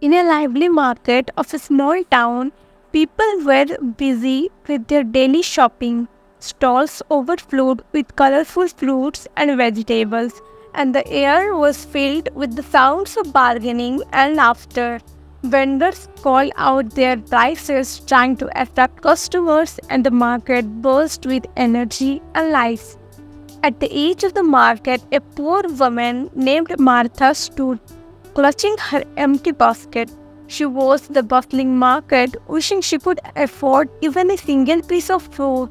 In a lively market of a small town, people were busy with their daily shopping. Stalls overflowed with colorful fruits and vegetables, and the air was filled with the sounds of bargaining and laughter. Vendors called out their prices, trying to attract customers, and the market burst with energy and life. At the edge of the market, a poor woman named Martha stood, clutching her empty basket. She watched the bustling market, wishing she could afford even a single piece of food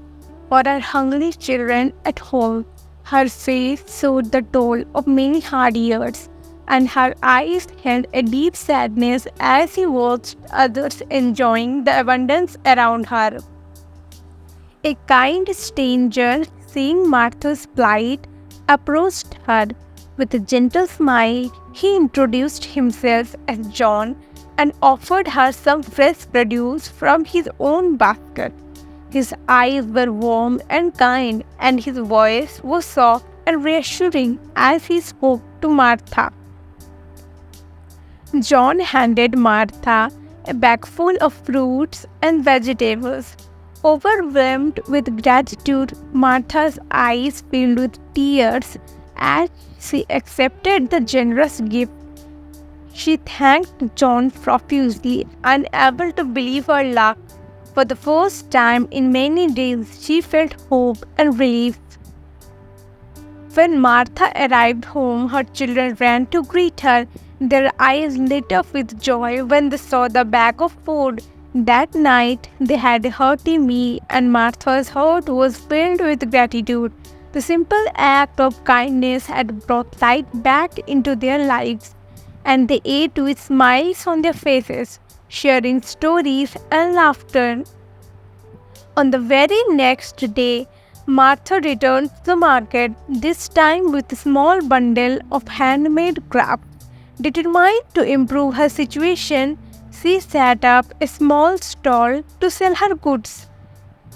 for her hungry children at home. Her face showed the toll of many hard years, and her eyes held a deep sadness as she watched others enjoying the abundance around her. A kind stranger, seeing Martha's plight, approached her. With a gentle smile, he introduced himself as John and offered her some fresh produce from his own basket. His eyes were warm and kind, and his voice was soft and reassuring as he spoke to Martha. John handed Martha a bag full of fruits and vegetables. Overwhelmed with gratitude, Martha's eyes filled with tears as she accepted the generous gift. She thanked John profusely, unable to believe her luck. For the first time in many days, she felt hope and relief. When Martha arrived home, her children ran to greet her. Their eyes lit up with joy when they saw the bag of food. That night, they had a hearty meal, and Martha's heart was filled with gratitude. The simple act of kindness had brought light back into their lives, and they ate with smiles on their faces, sharing stories and laughter. On the very next day, Martha returned to the market, this time with a small bundle of handmade crafts. Determined to improve her situation, she set up a small stall to sell her goods.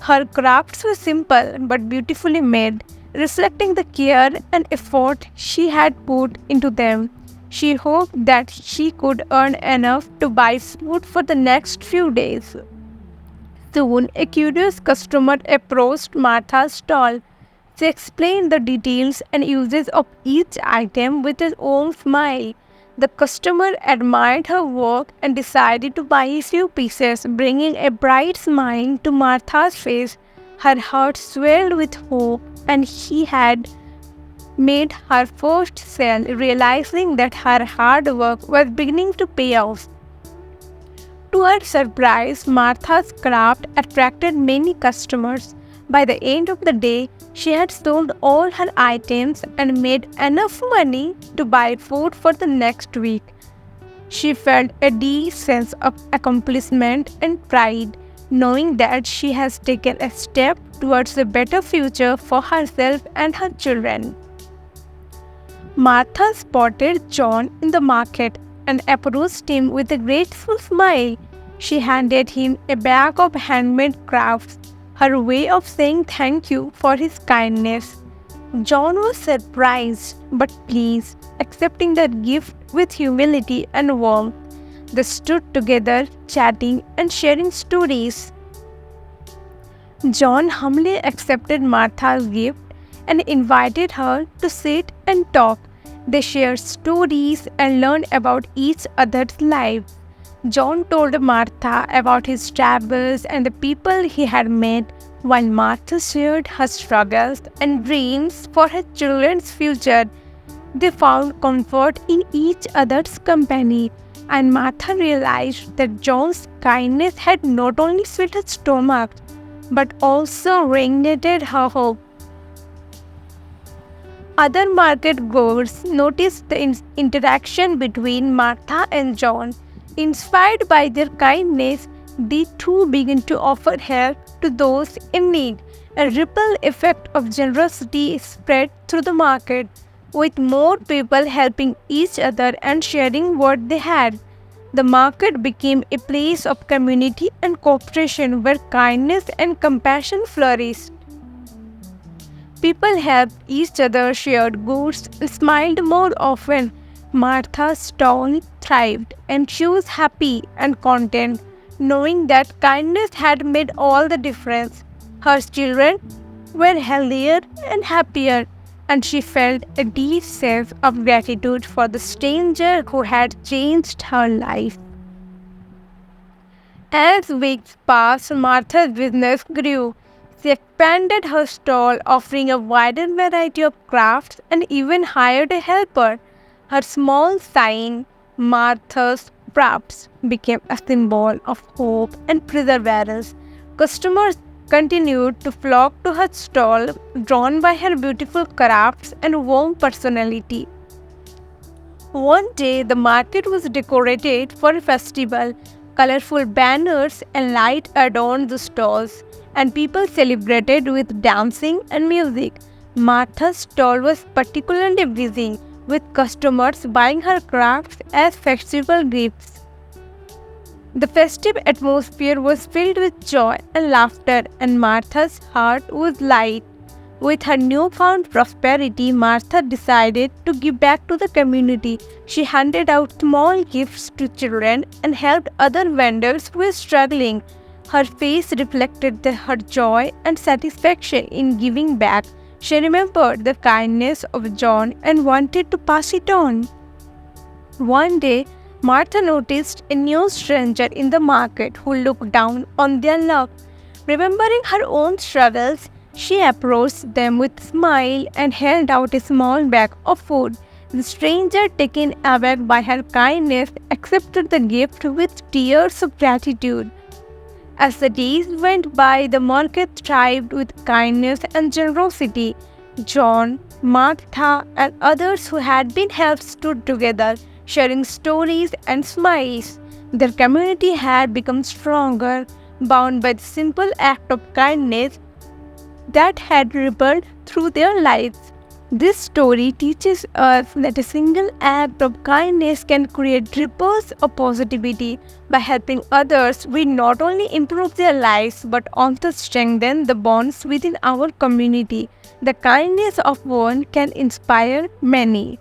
Her crafts were simple but beautifully made, reflecting the care and effort she had put into them. She hoped that she could earn enough to buy food for the next few days. Soon, a curious customer approached Martha's stall. She explained the details and uses of each item with her own smile. The customer admired her work and decided to buy a few pieces, bringing a bright smile to Martha's face. Her heart swelled with hope, and she had made her first sale, realizing that her hard work was beginning to pay off. To her surprise, Martha's craft attracted many customers. By the end of the day, she had sold all her items and made enough money to buy food for the next week. She felt a deep sense of accomplishment and pride, knowing that she has taken a step towards a better future for herself and her children. Martha spotted John in the market and approached him with a grateful smile. She handed him a bag of handmade crafts, her way of saying thank you for his kindness. John was surprised but pleased, accepting the gift with humility and warmth. They stood together, chatting and sharing stories. John humbly accepted Martha's gift and invited her to sit and talk. They shared stories and learned about each other's lives. John told Martha about his travels and the people he had met, while Martha shared her struggles and dreams for her children's future. They found comfort in each other's company, and Martha realized that John's kindness had not only filled her stomach but also reignited her hope. Other market goers noticed the interaction between Martha and John. Inspired by their kindness, they too began to offer help to those in need. A ripple effect of generosity spread through the market, with more people helping each other and sharing what they had. The market became a place of community and cooperation where kindness and compassion flourished. People helped each other, shared goods, and smiled more often. Martha's stall thrived, and she was happy and content, knowing that kindness had made all the difference. Her children were healthier and happier, and she felt a deep sense of gratitude for the stranger who had changed her life. As weeks passed, Martha's business grew. She expanded her stall, offering a wider variety of crafts and even hired a helper. Her small sign, Martha's Crafts, became a symbol of hope and perseverance. Customers continued to flock to her stall, drawn by her beautiful crafts and warm personality. One day, the market was decorated for a festival. Colorful banners and light adorned the stalls, and people celebrated with dancing and music. Martha's stall was particularly busy, with customers buying her crafts as festival gifts. The festive atmosphere was filled with joy and laughter, and Martha's heart was light. With her newfound prosperity, Martha decided to give back to the community. She handed out small gifts to children and helped other vendors who were struggling. Her face reflected her joy and satisfaction in giving back. She remembered the kindness of John and wanted to pass it on. One day, Martha noticed a new stranger in the market who looked down on their luck. Remembering her own struggles, she approached them with a smile and held out a small bag of food. The stranger, taken aback by her kindness, accepted the gift with tears of gratitude. As the days went by, the market thrived with kindness and generosity. John, Martha, and others who had been helped stood together, sharing stories and smiles. Their community had become stronger, bound by the simple act of kindness that had rippled through their lives. This story teaches us that a single act of kindness can create ripples of positivity. By helping others, we not only improve their lives but also strengthen the bonds within our community. The kindness of one can inspire many.